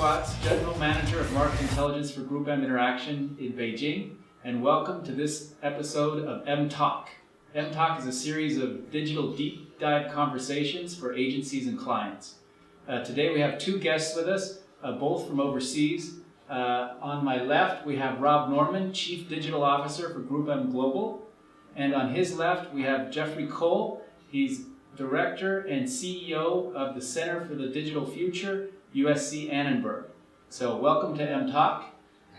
Watts, General Manager of Market Intelligence for GroupM Interaction in Beijing, and welcome to this episode of mTalk. mTalk is a series of digital deep dive conversations for agencies and clients. Today we have two guests with us, both from overseas. On my left we have Rob Norman, Chief Digital Officer for GroupM Global, and on his left we have Jeffrey Cole. He's Director and CEO of the Center for the Digital Future, USC Annenberg. So welcome to mTalk,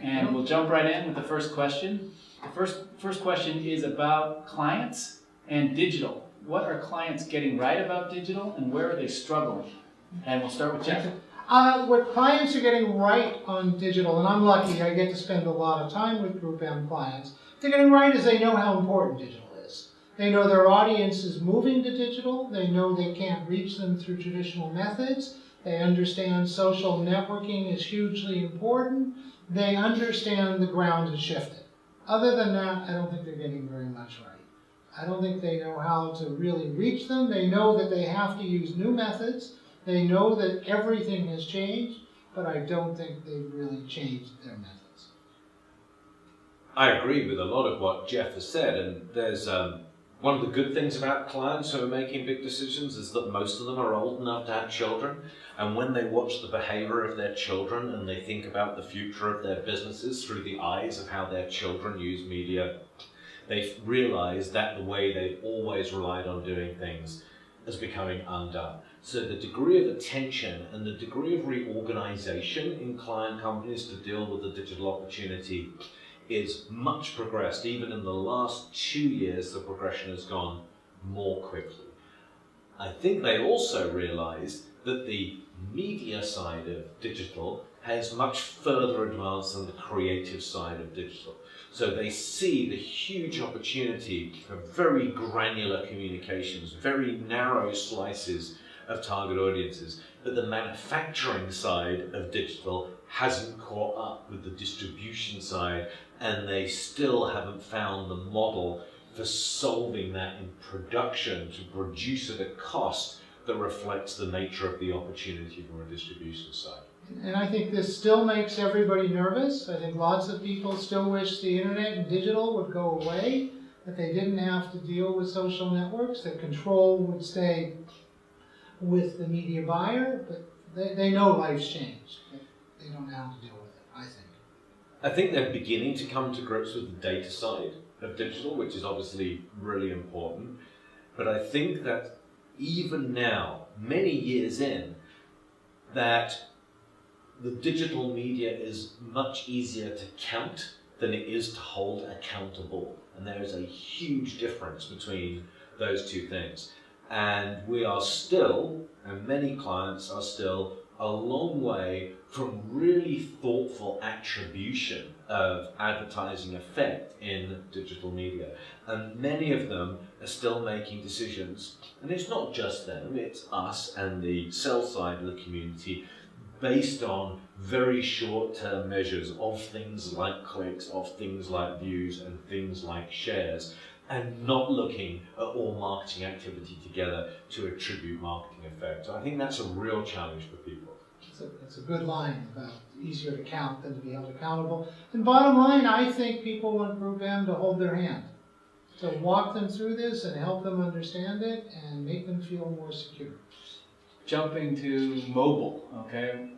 and we'll jump right in with the first question. The first question is about clients and digital. What are clients getting right about digital, and where are they struggling? And we'll start with Jeff. What clients are getting right on digital, and I'm lucky, I get to spend a lot of time with GroupM clients, they're getting right is they know how important digital is. They know their audience is moving to digital. They know they can't reach them through traditional methods. They understand social networking is hugely important. They understand the ground has shifted. Other than that, I don't think they're getting very much right. I don't think they know how to really reach them. They know that they have to use new methods. They know that everything has changed, but I don't think they've really changed their methods. I agree with a lot of what Jeff has said, and there's one of the good things about clients who are making big decisions is that most of them are old enough to have children, and when they watch the behavior of their children and they think about the future of their businesses through the eyes of how their children use media, they realize that the way they've always relied on doing things is becoming undone. So the degree of attention and the degree of reorganization in client companies to deal with the digital opportunity is much progressed. Even in the last 2 years, the progression has gone more quickly. I think they also realize that the media side of digital has much further advanced than the creative side of digital. So they see the huge opportunity for very granular communications, very narrow slices of target audiences, but the manufacturing side of digital hasn't caught up with the distribution side, and they still haven't found the model for solving that in production to produce at a cost that reflects the nature of the opportunity from a distribution side. And I think this still makes everybody nervous. I think lots of people still wish the internet and digital would go away, that they didn't have to deal with social networks, that control would stay with the media buyer, but they know life's changed. They don't know how to deal with it, I think. I think they're beginning to come to grips with the data side of digital, which is obviously really important. But I think that even now, many years in, that the digital media is much easier to count than it is to hold accountable. And there is a huge difference between those two things. And we are still, and many clients are still, a long way from really thoughtful attribution of advertising effect in digital media. And many of them are still making decisions, and it's not just them, it's us and the sell side of the community, based on very short-term measures of things like clicks, of things like views, and things like shares, and not looking at all marketing activity together to attribute marketing effect. So I think that's a real challenge for people. It's a good line about easier to count than to be held accountable. And bottom line, I think people want GroupM to hold their hand, to walk them through this and help them understand it and make them feel more secure. Jumping to mobile, okay?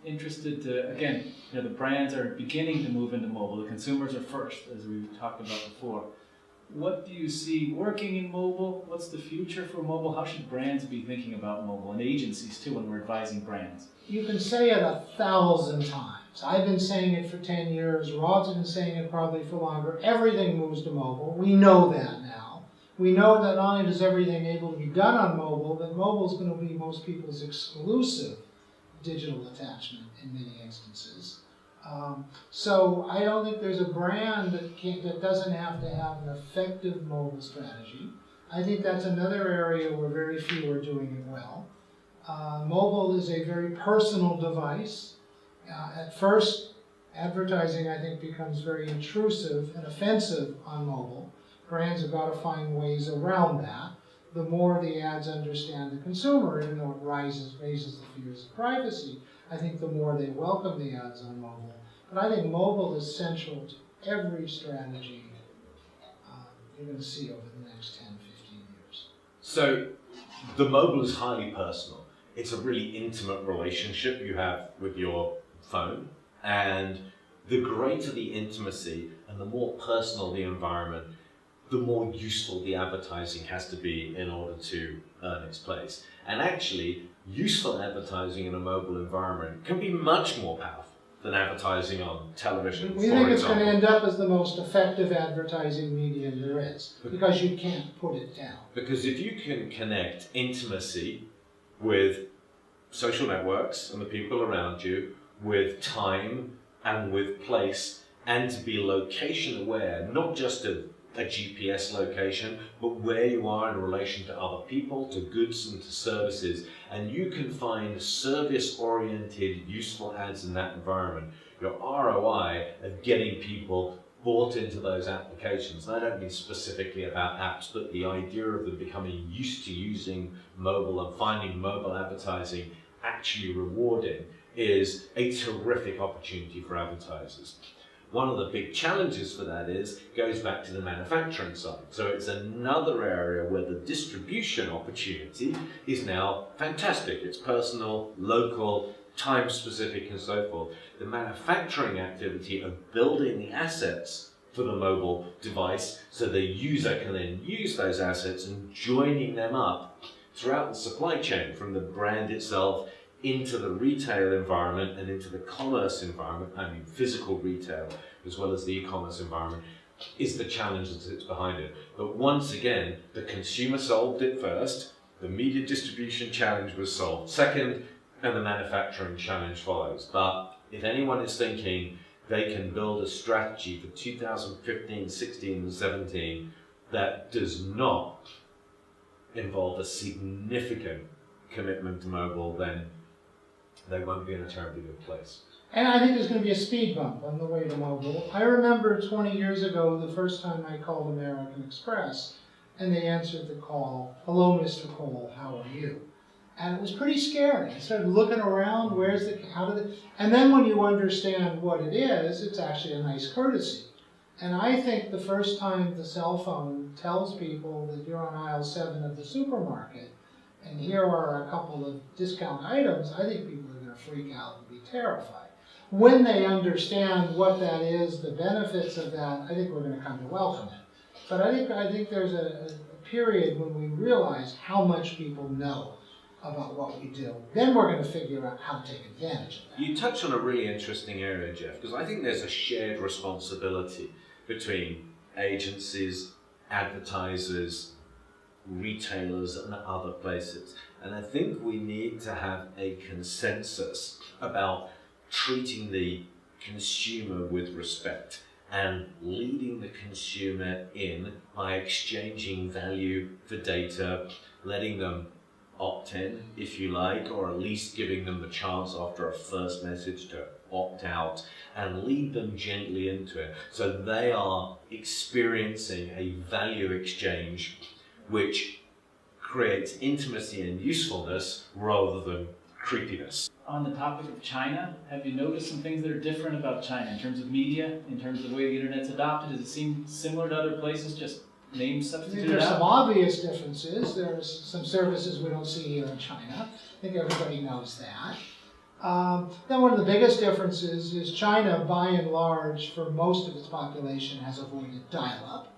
Interested to, again, the brands are beginning to move into mobile. The consumers are first, as we talked about before. What do you see working in mobile? What's the future for mobile? How should brands be thinking about mobile, and agencies too, when we're advising brands? You can say it 1,000 times. I've been saying it for 10 years. Rob's been saying it probably for longer. Everything moves to mobile. We know that now. We know that not only is everything able to be done on mobile, but mobile is going to be most people's exclusive digital attachment in many instances. So I don't think there's a brand that doesn't have to have an effective mobile strategy. I think that's another area where very few are doing it well. Mobile is a very personal device. At first, advertising, I think, becomes very intrusive and offensive on mobile. Brands have got to find ways around that. The more the ads understand the consumer, even though it raises the fears of privacy. I think the more they welcome the ads on mobile. But I think mobile is central to every strategy you're going to see over the next 10, 15 years. So the mobile is highly personal. It's a really intimate relationship you have with your phone, and the greater the intimacy and the more personal the environment, the more useful the advertising has to be in order to earn its place. And actually, useful advertising in a mobile environment can be much more powerful than advertising on television. We think it's going to end up as the most effective advertising medium there is, because you can't put it down. Because if you can connect intimacy with social networks and the people around you, with time and with place, and to be location aware, not just of a GPS location, but where you are in relation to other people, to goods and to services, and you can find service-oriented, useful ads in that environment, your ROI of getting people bought into those applications, and I don't mean specifically about apps, but the idea of them becoming used to using mobile and finding mobile advertising actually rewarding, is a terrific opportunity for advertisers. One of the big challenges for that goes back to the manufacturing side. So it's another area where the distribution opportunity is now fantastic. It's personal, local, time-specific, and so forth. The manufacturing activity of building the assets for the mobile device so the user can then use those assets and joining them up throughout the supply chain, from the brand itself into the retail environment and into the commerce environment, I mean physical retail as well as the e-commerce environment, is the challenge that sits behind it. But once again, the consumer solved it first, the media distribution challenge was solved second, and the manufacturing challenge follows. But if anyone is thinking they can build a strategy for 2015, 16, and 17 that does not involve a significant commitment to mobile, then they won't be in a terribly good place. And I think there's going to be a speed bump on the way to mobile. I remember 20 years ago, the first time I called American Express, and they answered the call, "Hello, Mr. Cole, how are you?" And it was pretty scary. I started looking around, and then when you understand what it is, it's actually a nice courtesy. And I think the first time the cell phone tells people that you're on aisle 7 of the supermarket, and here are a couple of discount items, I think people are going to freak out and be terrified. When they understand what that is, the benefits of that, I think we're going to come to welcome it. But I think there's a period when we realize how much people know about what we do. Then we're going to figure out how to take advantage of that. You touch on a really interesting area, Jeff, because I think there's a shared responsibility between agencies, advertisers, retailers, and other places. And I think we need to have a consensus about treating the consumer with respect and leading the consumer in by exchanging value for data, letting them opt in, if you like, or at least giving them the chance after a first message to opt out, and lead them gently into it so they are experiencing a value exchange which creates intimacy and usefulness rather than creepiness. On the topic of China, have you noticed some things that are different about China in terms of media, in terms of the way the internet's adopted? Does it seem similar to other places, just name substituted There's out? some obvious differences. There's some services we don't see here in China. I think everybody knows that. Then one of the biggest differences is China, by and large, for most of its population, has avoided dial-up.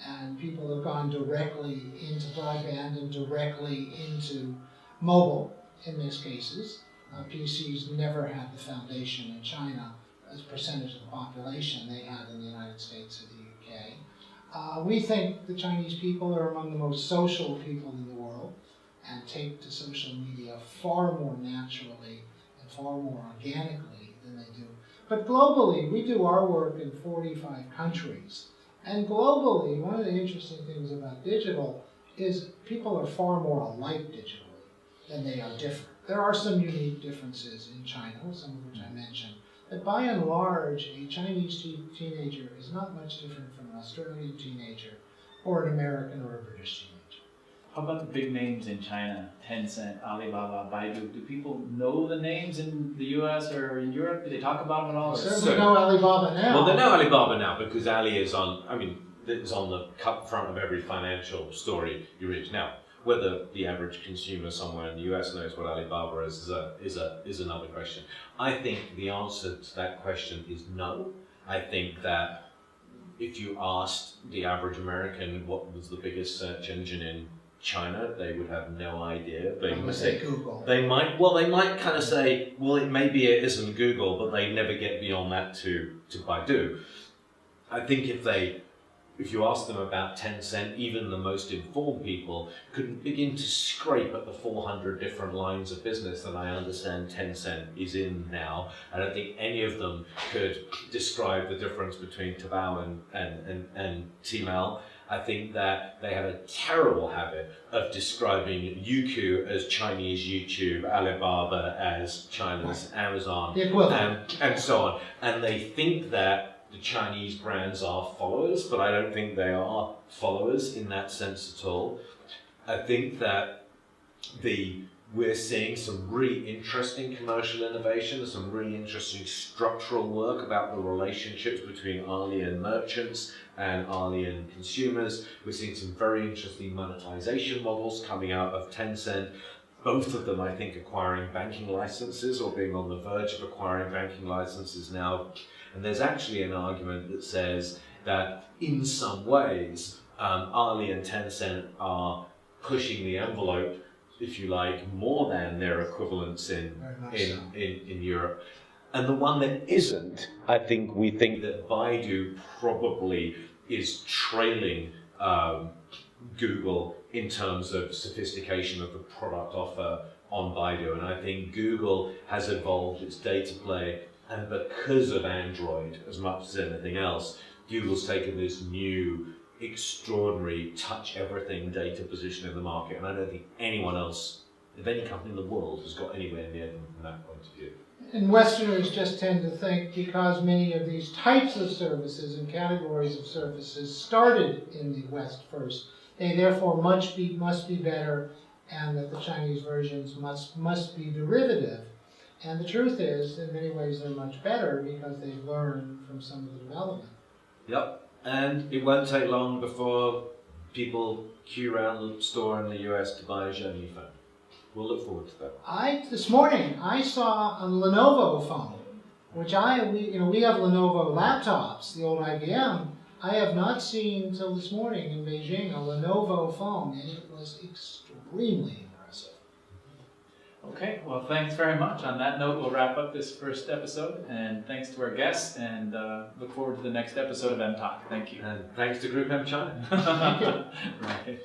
And people have gone directly into broadband and directly into mobile in most cases. PCs never had the foundation in China as a percentage of the population they had in the United States or the UK. We think the Chinese people are among the most social people in the world and take to social media far more naturally and far more organically than they do. But globally, we do our work in 45 countries. And globally, one of the interesting things about digital is people are far more alike digitally than they are different. There are some unique differences in China, some of which I mentioned. But by and large, a Chinese teenager is not much different from an Australian teenager or an American or a British teenager. How about the big names in China? Tencent, Alibaba, Baidu. Do people know the names in the US or in Europe? Do they talk about them at all? Or? Certainly know Alibaba now. Well, they know Alibaba now because Ali is on, it's on the front of every financial story you read. Now, whether the average consumer somewhere in the US knows what Alibaba is another question. I think the answer to that question is no. I think that if you asked the average American what was the biggest search engine in China, they would have no idea. They would say Google. They might kind of say, well, maybe it isn't Google, but they never get beyond that to Baidu. I think if you ask them about Tencent, even the most informed people could begin to scrape at the 400 different lines of business that I understand Tencent is in now. I don't think any of them could describe the difference between Taobao and Tmall. I think that they have a terrible habit of describing Youku as Chinese YouTube, Alibaba as China's Amazon, and so on. And they think that the Chinese brands are followers, but I don't think they are followers in that sense at all. I think that we're seeing some really interesting commercial innovation, some really interesting structural work about the relationships between Ali and merchants and Ali and consumers. We're seeing some very interesting monetization models coming out of Tencent. Both of them, I think, acquiring banking licenses or being on the verge of acquiring banking licenses now. And there's actually an argument that says that in some ways, Ali and Tencent are pushing the envelope, if you like, more than their equivalents in Europe. And the one that isn't, I think we think that Baidu probably is trailing Google in terms of sophistication of the product offer on Baidu. And I think Google has evolved its data play, and because of Android as much as anything else, Google's taken this new extraordinary touch everything data position in the market, and I don't think anyone else, if any company in the world, has got anywhere near them from that point of view. And Westerners just tend to think because many of these types of services and categories of services started in the West first, they therefore must be better, and that the Chinese versions must be derivative. And the truth is, in many ways, they're much better because they've learned from some of the development. Yep. And it won't take long before people queue around the store in the US to buy a Xiaomi phone. We'll look forward to that. This morning, I saw a Lenovo phone, which we have Lenovo laptops, the old IBM. I have not seen till this morning in Beijing a Lenovo phone, and it was extremely impressive. Okay, well, thanks very much. On that note, we'll wrap up this first episode, and thanks to our guests, and look forward to the next episode of mTalk. Thank you. And thanks to GroupM China. Thank you. Right.